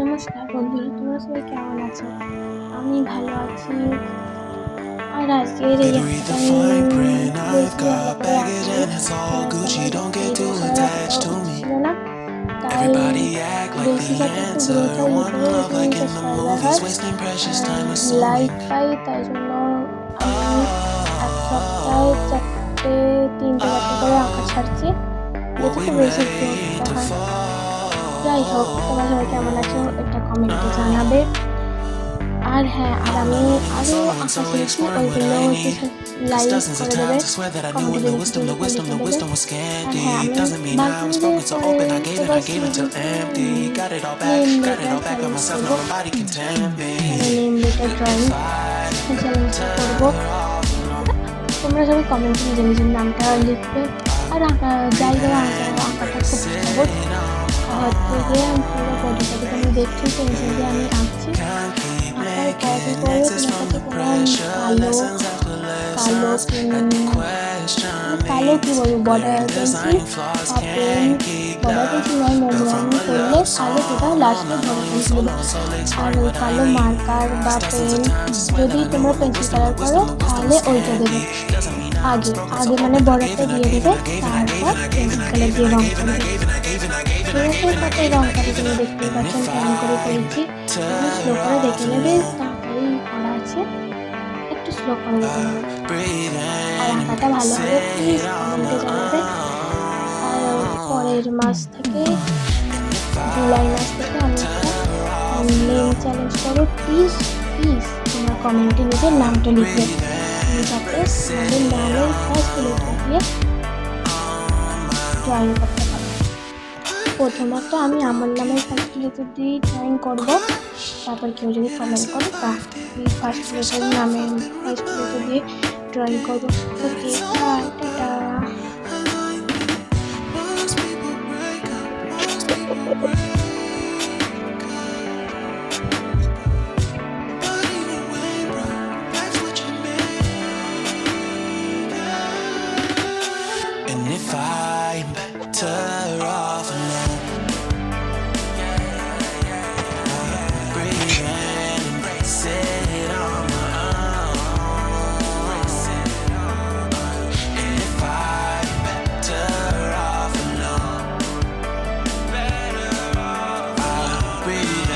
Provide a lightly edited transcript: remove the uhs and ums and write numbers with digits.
নমস্কার বন্ধুরা, তোমরা সবাই কেমন আছো? আমি ভালো আছি। আর আজকের এই একটা বেশি ভালো করে আছি। তোমাদের এই মশলাটা অতটাও ছিল না, তাই বেশি যাতে একটু গ্রোথ হয় ইউটিউবে, সাবস্ক্রাইবার হয়, লাইক পাই, তাই জন্য আমি এক সপ্তাহে তিনটে চারটে করে আঁকা ছাড়ছি, যাতে একটু বেশি গ্রোথটা হয়। যাই হোক, তোমরা সবাই কেমন আছো এটা কমেন্টে জানাবে। আর হ্যাঁ, আর আমি আরও আঁকা শিখেছি, ওইগুলো হচ্ছে লাইক করে দেবে, কমেন্টে যদি কিছু লিখে দেবে। আর হ্যাঁ, আমি বাকিদের পরে প্রবাসী নেম লেটার চ্যালেঞ্জ করবো, মানে নেম লেটার ড্রয়িং চ্যালেঞ্জটা করবো। তোমরা সবাই কমেন্টে নিজের নিজের নামটা লিখবে। আর আঁকা জায়গায় আঁকাটা খুব সহজ। হচ্ছে গিয়ে পুরো বডিটা যদি আমি দেখছি পেন্সিল দিয়ে আমি আঁকছি, আঁকার পরে পরে তোমার কাছে কোনো কালো কালো কি বলবো, বর্ডার পেন্সিল বা পেন, বর্ডার পেন্সিল নয়, মোমলাইন করলে কালো, সেটা লাস্টে বড় পেন্সিল দেবে। আর ওই কালো মার্কার বা পেন যদি তোমরা পেন্সিল কালার করো তাহলে ওইটা দেবে আগে আগে মানে বর্ডারটা দিয়ে দেবে, তারপর পেন্সিল কালার দিয়ে রং করবে। সেরকম কত রং করে তুমি দেখতেই পাচ্ছেন, কেমন করে করেছি। স্লো করে দেখে নেবে, তাড়াতাড়ি করা আছে, একটু স্লো করে দেখে নেবে। আর আঁকাটা ভালো হবে প্লিজ কমেন্টে জানাবে। আর পরের মাস থেকে, জুলাই মাস থেকে আমি একটা নেম চ্যালেঞ্জ করবো। প্লিজ প্লিজ তোমরা কমেন্টে নিজের নামটা লিখবে, যাতে তোমাদের নামের ফার্স্ট লেটার দিয়ে ড্রয়িং করতে পারো। প্রথমত আমি আমার নামের ফার্স্ট লেটার দিয়ে ড্রয়িং করবো, তারপর কেউ যদি কমেন্ট করে তা ফার্স্ট লেটার নামের ফার্স্ট লেটার দিয়ে ড্রয়িং করবো। Okay, bye, tata. And if I'm better off alone, breathe in, embrace it on my own. And if I'm better off alone, I'll breathe